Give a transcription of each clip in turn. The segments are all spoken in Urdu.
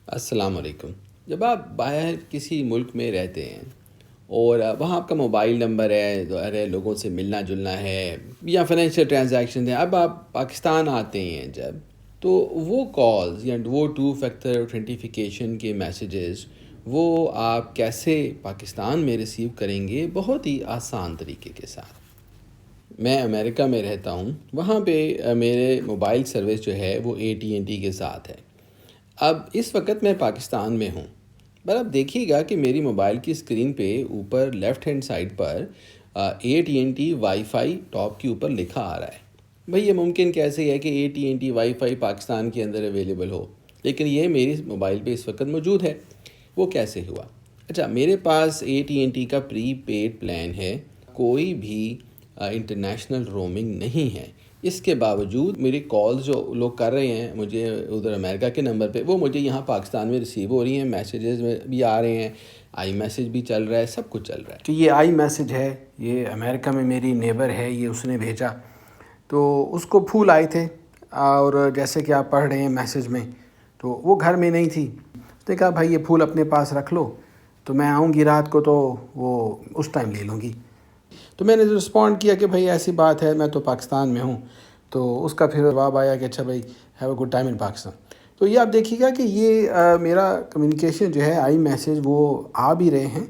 السلام علیکم۔ جب آپ باہر کسی ملک میں رہتے ہیں اور وہاں آپ کا موبائل نمبر ہے، ظاہر ہے لوگوں سے ملنا جلنا ہے یا فائنینشیل ٹرانزیکشن ہے، اب آپ پاکستان آتے ہیں جب، تو وہ کالز یا وہ ٹو فیکٹر اوتھینٹیفیکیشن کے میسیجز وہ آپ کیسے پاکستان میں ریسیو کریں گے؟ بہت ہی آسان طریقے کے ساتھ۔ میں امریکہ میں رہتا ہوں، وہاں پہ میرے موبائل سروس جو ہے وہ AT&T کے ساتھ ہے۔ اب اس وقت میں پاکستان میں ہوں، پر اب دیکھیے گا کہ میری موبائل کی اسکرین پہ اوپر لیفٹ ہینڈ سائڈ پر AT&T وائی فائی ٹاپ کے اوپر لکھا آ رہا ہے۔ بھئی یہ ممکن کیسے ہے کہ AT&T وائی فائی پاکستان کے اندر اویلیبل ہو، لیکن یہ میری موبائل پہ اس وقت موجود ہے؟ وہ کیسے ہوا؟ اچھا، میرے پاس AT&T کا پری پیڈ پلان ہے، کوئی بھی انٹرنیشنل رومنگ نہیں ہے۔ اس کے باوجود میری کالز جو لوگ کر رہے ہیں مجھے ادھر امریکہ کے نمبر پہ، وہ مجھے یہاں پاکستان میں ریسیو ہو رہی ہیں، میسیجز میں بھی آ رہے ہیں، آئی میسیج بھی چل رہا ہے، سب کچھ چل رہا ہے کہ یہ آئی میسیج ہے، یہ امریکہ میں میری نیبر ہے، یہ اس نے بھیجا۔ تو اس کو پھول آئے تھے، اور جیسے کہ آپ پڑھ رہے ہیں میسیج میں، تو وہ گھر میں نہیں تھی۔ اس نے کہا بھائی یہ پھول اپنے پاس رکھ لو، تو میں آؤں گی رات کو تو وہ اس ٹائم لے لوں گی۔ تو میں نے رسپونڈ کیا کہ بھائی ایسی بات ہے، میں تو پاکستان میں ہوں۔ تو اس کا پھر جواب آیا کہ اچھا بھائی ہیو اے گڈ ٹائم ان پاکستان۔ تو یہ آپ دیکھیے گا کہ یہ میرا کمیونیکیشن جو ہے، آئی میسیج وہ آ بھی رہے ہیں،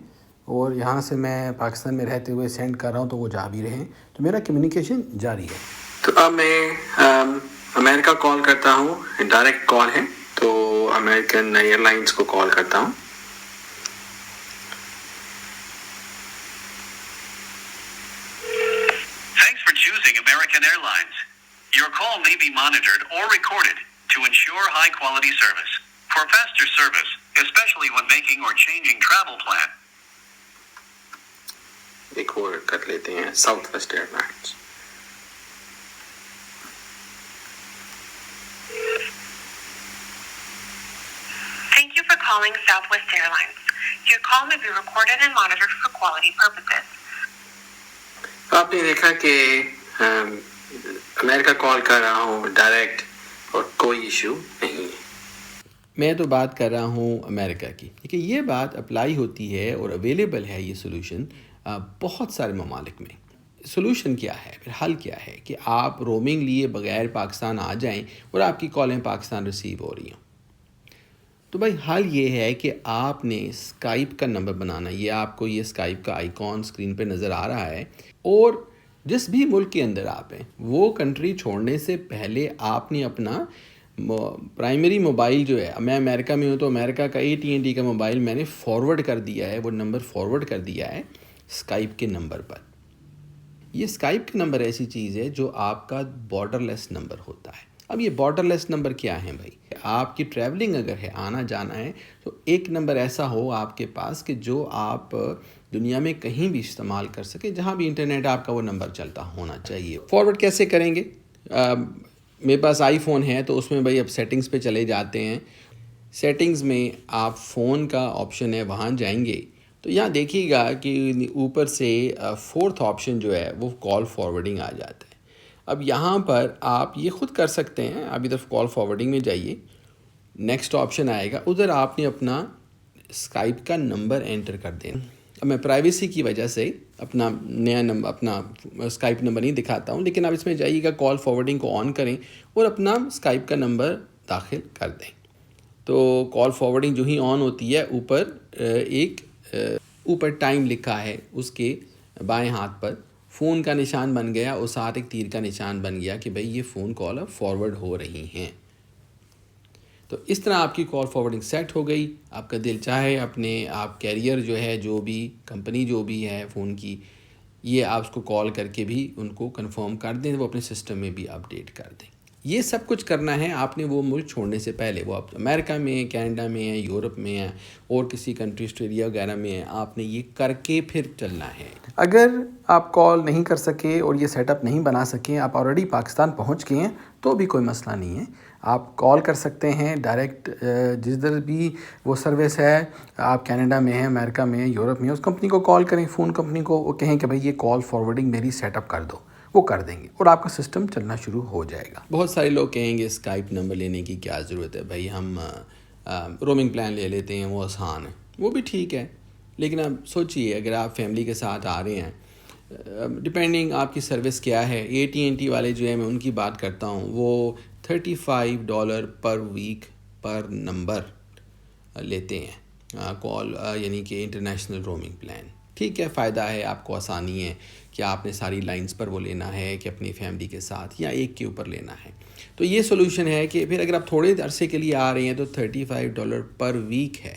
اور یہاں سے میں پاکستان میں رہتے ہوئے سینڈ کر رہا ہوں تو وہ جا بھی رہے ہیں، تو میرا کمیونیکیشن جاری ہے۔ تو اب میں امریکہ کال کرتا ہوں، ڈائریکٹ کال ہے، تو امریکن ایئر لائنس کو کال کرتا ہوں۔ Choosing American Airlines. Your call may be monitored or recorded to ensure high quality service. For faster service, especially when making or changing travel plan. ایک اور کر لیتے ہیں، Southwest Airlines. Thank you for calling Southwest Airlines. Your call may be recorded and monitored for quality purposes. آپ نے دیکھا کہ امریکہ کال کر رہا ہوں ڈائریکٹ، اور کوئی ایشو نہیں ہے۔ میں تو بات کر رہا ہوں امریکہ کی، لیکن یہ بات اپلائی ہوتی ہے اور اویلیبل ہے یہ سولوشن بہت سارے ممالک میں۔ سولوشن کیا ہے، پھر حل کیا ہے کہ آپ رومنگ لیے بغیر پاکستان آ جائیں اور آپ کی کالیں پاکستان ریسیو ہو رہی ہوں۔ تو بھائی حل یہ ہے کہ آپ نے اسکائپ کا نمبر بنانا۔ یہ آپ کو یہ اسکائپ کا آئیکن اسکرین پہ نظر آ رہا ہے، اور جس بھی ملک کے اندر آپ ہیں وہ کنٹری چھوڑنے سے پہلے آپ نے اپنا پرائمری موبائل جو ہے، میں امریکہ میں ہوں تو امریکہ کا AT&T کا موبائل میں نے فارورڈ کر دیا ہے، وہ نمبر فارورڈ کر دیا ہے اسکائپ کے نمبر پر۔ یہ اسکائپ کا نمبر ایسی چیز ہے جو آپ کا بارڈر لیس نمبر ہوتا ہے۔ اب یہ بارڈر لیس نمبر کیا ہے بھائی؟ آپ کی ٹریولنگ اگر ہے، آنا جانا ہے، تو ایک نمبر ایسا ہو آپ کے پاس کہ جو آپ دنیا میں کہیں بھی استعمال کر سکے، جہاں بھی انٹرنیٹ آپ کا وہ نمبر چلتا ہونا چاہیے۔ فارورڈ کیسے کریں گے؟ میرے پاس آئی فون ہے تو اس میں بھائی اب سیٹنگز پہ چلے جاتے ہیں۔ سیٹنگز میں آپ فون کا آپشن ہے، وہاں جائیں گے تو یہاں دیکھیے گا کہ اوپر سے فورتھ آپشن جو ہے وہ کال فارورڈنگ آ جاتا ہے۔ اب یہاں پر آپ یہ خود کر سکتے ہیں، آپ ادھر کال فارورڈنگ میں جائیے، نیکسٹ آپشن آئے گا، ادھر آپ نے اپنا اسکائپ کا نمبر انٹر کر دینا۔ اب میں پرائیویسی کی وجہ سے اپنا نیا نمبر، اپنا اسکائپ نمبر نہیں دکھاتا ہوں، لیکن آپ اس میں جائیے گا، کال فارورڈنگ کو آن کریں اور اپنا اسکائپ کا نمبر داخل کر دیں۔ تو کال فارورڈنگ جو ہی آن ہوتی ہے، اوپر ٹائم لکھا ہے، اس کے بائیں ہاتھ پر فون کا نشان بن گیا، اور ساتھ ایک تیر کا نشان بن گیا کہ بھئی یہ فون کال اب فارورڈ ہو رہی ہیں۔ تو اس طرح آپ کی کال فارورڈنگ سیٹ ہو گئی۔ آپ کا دل چاہے اپنے آپ کیریئر جو ہے، جو بھی کمپنی جو بھی ہے فون کی، یہ آپ اس کو کال کر کے بھی ان کو کنفرم کر دیں، وہ اپنے سسٹم میں بھی اپڈیٹ کر دیں۔ یہ سب کچھ کرنا ہے آپ نے وہ ملک چھوڑنے سے پہلے، وہ آپ امریکہ میں ہیں، کینیڈا میں ہیں، یورپ میں ہیں، اور کسی کنٹری آسٹریلیا وغیرہ میں ہیں، آپ نے یہ کر کے پھر چلنا ہے۔ اگر آپ کال نہیں کر سکے اور یہ سیٹ اپ نہیں بنا سکیں، آپ آلریڈی پاکستان پہنچ گئے ہیں، تو بھی کوئی مسئلہ نہیں ہے، آپ کال کر سکتے ہیں ڈائریکٹ جس در بھی وہ سروس ہے۔ آپ کینیڈا میں ہیں، امریکہ میں ہیں، یورپ میں ہیں، اس کمپنی کو کال کریں، فون کمپنی کو، وہ کہیں کہ بھئی یہ کال فارورڈنگ میری سیٹ اپ کر دو، وہ کر دیں گے اور آپ کا سسٹم چلنا شروع ہو جائے گا۔ بہت سارے لوگ کہیں گے اسکائپ نمبر لینے کی کیا ضرورت ہے بھائی، ہم رومنگ پلان لے لیتے ہیں، وہ آسان ہے، وہ بھی ٹھیک ہے. لیکن اب سوچئے اگر آپ فیملی کے ساتھ آ رہے ہیں، ڈپینڈنگ آپ کی سروس کیا ہے. AT&T والے جو ہے میں ان کی بات کرتا ہوں، وہ $35 پر ویک پر نمبر لیتے ہیں کال، یعنی کہ انٹرنیشنل رومنگ پلان. ٹھیک ہے، فائدہ ہے، آپ کو آسانی ہے کہ آپ نے ساری لائنز پر وہ لینا ہے کہ اپنی فیملی کے ساتھ یا ایک کے اوپر لینا ہے. تو یہ سولوشن ہے کہ پھر اگر آپ تھوڑے عرصے کے لیے آ رہے ہیں تو $35 پر ویک ہے.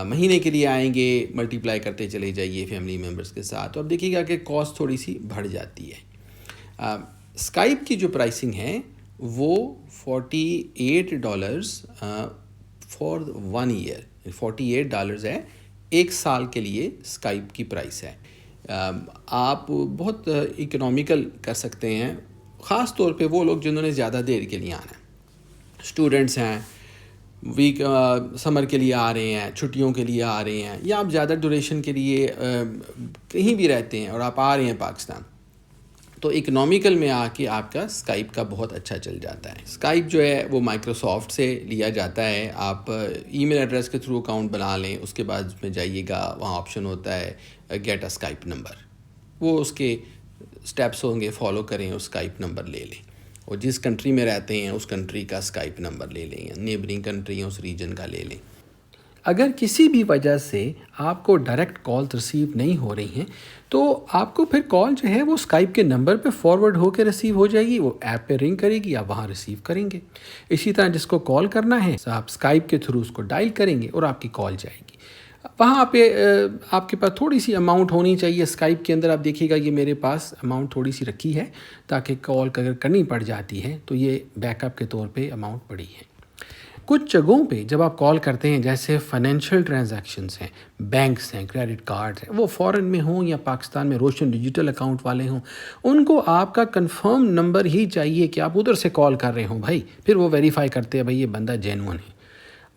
مہینے کے لیے آئیں گے، ملٹیپلائی کرتے چلے جائیے فیملی ممبرس کے ساتھ، تو اب دیکھیے گا کہ کاسٹ تھوڑی سی بڑھ جاتی ہے. اسکائپ کی جو پرائسنگ ہے وہ $48 فار 1 ایئر، $48 ہے ایک سال کے لیے. اسکائپ کی پرائس ہے. آپ بہت اکنامیکل کر سکتے ہیں، خاص طور پہ وہ لوگ جنہوں نے زیادہ دیر کے لیے آنا ہے. اسٹوڈنٹس ہیں، ویک سمر کے لیے آ رہے ہیں، چھٹیوں کے لیے آ رہے ہیں، یا آپ زیادہ ڈوریشن کے لیے کہیں بھی رہتے ہیں اور آپ آ رہے ہیں پاکستان، تو اکنامیکل میں آ کے آپ کا اسکائپ کا بہت اچھا چل جاتا ہے. اسکائپ جو ہے وہ مائکروسافٹ سے لیا جاتا ہے. آپ ای میل ایڈریس کے تھرو اکاؤنٹ بنا لیں، اس کے بعد اس میں جائیے گا، وہاں آپشن ہوتا ہے گیٹ اے اسکائپ نمبر، وہ اس کے اسٹیپس ہوں گے، فالو کریں، اس اسکائپ نمبر لے لیں، اور جس کنٹری میں رہتے ہیں اس کنٹری کا اسکائپ نمبر لے لیں، یا نیبرنگ کنٹری ہے اس ریجن کا لے لیں. اگر کسی بھی وجہ سے آپ کو ڈائریکٹ کال ریسیو نہیں ہو رہی ہیں تو آپ کو پھر کال جو ہے وہ اسکائپ کے نمبر پہ فارورڈ ہو کے ریسیو ہو جائے گی. وہ ایپ پہ رنگ کرے گی، آپ وہاں ریسیو کریں گے. اسی طرح جس کو کال کرنا ہے آپ اسکائپ کے تھرو اس کو ڈائل کریں گے اور آپ کی کال جائے گی. وہاں پہ آپ کے پاس تھوڑی سی اماؤنٹ ہونی چاہیے. اسکائپ کے اندر آپ دیکھیے گا یہ میرے پاس اماؤنٹ تھوڑی سی رکھی ہے تاکہ کال اگر کرنی پڑ جاتی ہے تو یہ بیک اپ کے طور پہ اماؤنٹ پڑی ہے. کچھ جگہوں پہ جب آپ کال کرتے ہیں، جیسے فائنینشیل ٹرانزیکشنز ہیں، بینکس ہیں، کریڈٹ کارڈز ہیں، وہ فورن میں ہوں یا پاکستان میں روشن ڈیجیٹل اکاؤنٹ والے ہوں، ان کو آپ کا کنفرم نمبر ہی چاہیے کہ آپ ادھر سے کال کر رہے ہوں بھائی. پھر وہ ویریفائی کرتے ہیں بھائی یہ بندہ جینون ہے.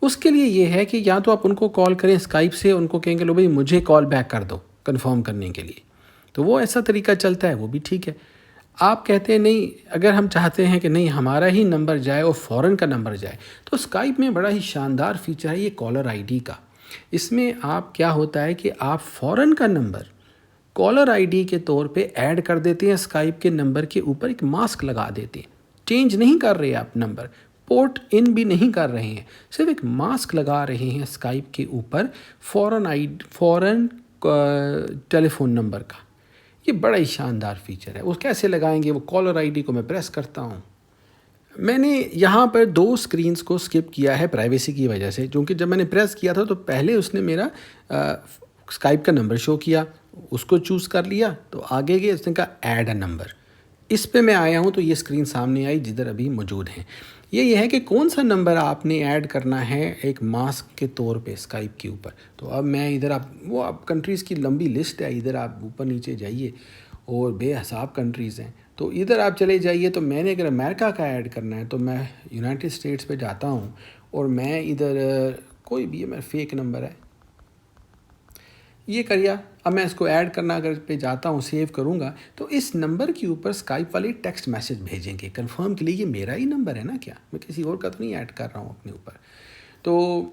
اس کے لیے یہ ہے کہ یا تو آپ ان کو کال کریں اسکائپ سے، ان کو کہیں کہ لو بھائی مجھے کال بیک کر دو کنفرم کرنے کے لیے، تو وہ ایسا طریقہ چلتا ہے، وہ بھی ٹھیک ہے. آپ کہتے ہیں نہیں، اگر ہم چاہتے ہیں کہ نہیں ہمارا ہی نمبر جائے اور فورن کا نمبر جائے، تو اسکائپ میں بڑا ہی شاندار فیچر ہے یہ کالر آئی ڈی کا. اس میں آپ کیا ہوتا ہے کہ آپ فورن کا نمبر کالر آئی ڈی کے طور پہ ایڈ کر دیتے ہیں، اسکائپ کے نمبر کے اوپر ایک ماسک لگا دیتے ہیں. چینج نہیں کر رہے آپ نمبر، پورٹ ان بھی نہیں کر رہے ہیں، صرف ایک ماسک لگا رہے ہیں اسکائپ کے اوپر فورن ٹیلی فون نمبر کا. یہ بڑا ہی شاندار فیچر ہے. وہ کیسے لگائیں گے؟ وہ کالر آئی ڈی کو میں پریس کرتا ہوں. میں نے یہاں پر 2 سکرینز کو سکپ کیا ہے پرائیویسی کی وجہ سے، کیونکہ جب میں نے پریس کیا تھا تو پہلے اس نے میرا اسکائپ کا نمبر شو کیا، اس کو چوز کر لیا، تو آگے گئے اس نے کہا ایڈ اے نمبر. اس پہ میں آیا ہوں تو یہ سکرین سامنے آئی جدھر ابھی موجود ہیں. یہ ہے کہ کون سا نمبر آپ نے ایڈ کرنا ہے ایک ماسک کے طور پہ اسکائپ کے اوپر. تو اب میں ادھر آپ کنٹریز کی لمبی لسٹ ہے، ادھر آپ اوپر نیچے جائیے اور بے حساب کنٹریز ہیں، تو ادھر آپ چلے جائیے. تو میں نے اگر امریکہ کا ایڈ کرنا ہے تو میں یونائٹڈ اسٹیٹس پہ جاتا ہوں، اور میں ادھر کوئی بھی میرا فیک نمبر ہے یہ کریا. اب میں اس کو ایڈ کرنا اگر پہ جاتا ہوں، سیو کروں گا، تو اس نمبر کے اوپر اسکائپ والے ٹیکسٹ میسج بھیجیں گے کنفرم کے لیے یہ میرا ہی نمبر ہے نا، کیا میں کسی اور کا تو نہیں ایڈ کر رہا ہوں اپنے اوپر. تو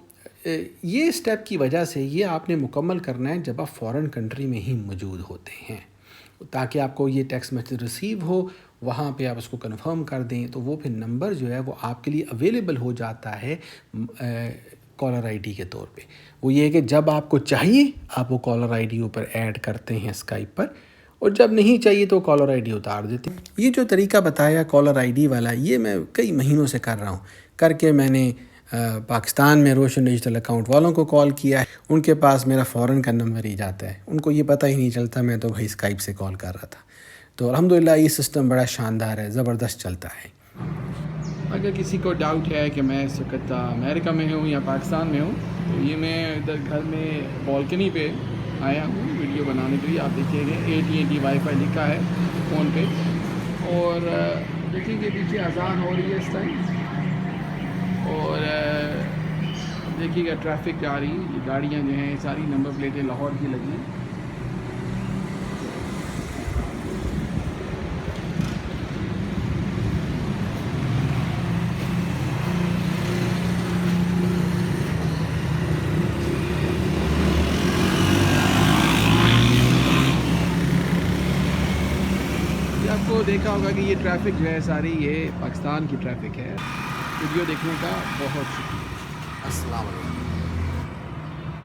یہ اسٹیپ کی وجہ سے یہ آپ نے مکمل کرنا ہے جب آپ فورن کنٹری میں ہی موجود ہوتے ہیں، تاکہ آپ کو یہ ٹیکسٹ میسج ریسیو ہو، وہاں پہ آپ اس کو کنفرم کر دیں، تو وہ پھر نمبر جو ہے وہ آپ کے لیے اویلیبل ہو جاتا ہے کالر آئی ڈی کے طور پہ. وہ یہ ہے کہ جب آپ کو چاہیے آپ وہ کالر آئی ڈی اوپر ایڈ کرتے ہیں اسکائپ پر، اور جب نہیں چاہیے تو کالر آئی ڈی اتار دیتے ہیں. یہ جو طریقہ بتایا کالر آئی ڈی والا، یہ میں کئی مہینوں سے کر رہا ہوں. کر کے میں نے پاکستان میں روشن ڈیجیٹل اکاؤنٹ والوں کو کال کیا ہے، ان کے پاس میرا فورن کا نمبر ہی جاتا ہے، ان کو یہ پتہ ہی نہیں چلتا میں تو بھائی اسکائپ سے کال کر رہا تھا. تو الحمدللہ یہ سسٹم بڑا شاندار ہے، زبردست چلتا ہے. اگر کسی کو ڈاؤٹ ہے کہ میں اس وقت امریکہ میں ہوں یا پاکستان میں ہوں، تو یہ میں ادھر گھر میں بالکنی پہ آیا ہوں ویڈیو بنانے کے لیے. آپ دیکھیے گا AT&T وائی فائی لکھا ہے فون پہ، اور دیکھیں گے پیچھے اذان ہو رہی ہے اس ٹائم، اور دیکھیے گا ٹریفک جا رہی، یہ گاڑیاں جو ہیں ساری نمبر پلیٹیں لاہور کی لگی ہیں. یہ آپ کو دیکھا ہوگا کہ یہ ٹریفک جو ہے ساری یہ پاکستان کی ٹریفک ہے. ویڈیو دیکھنے کا بہت شکریہ. السلام علیکم.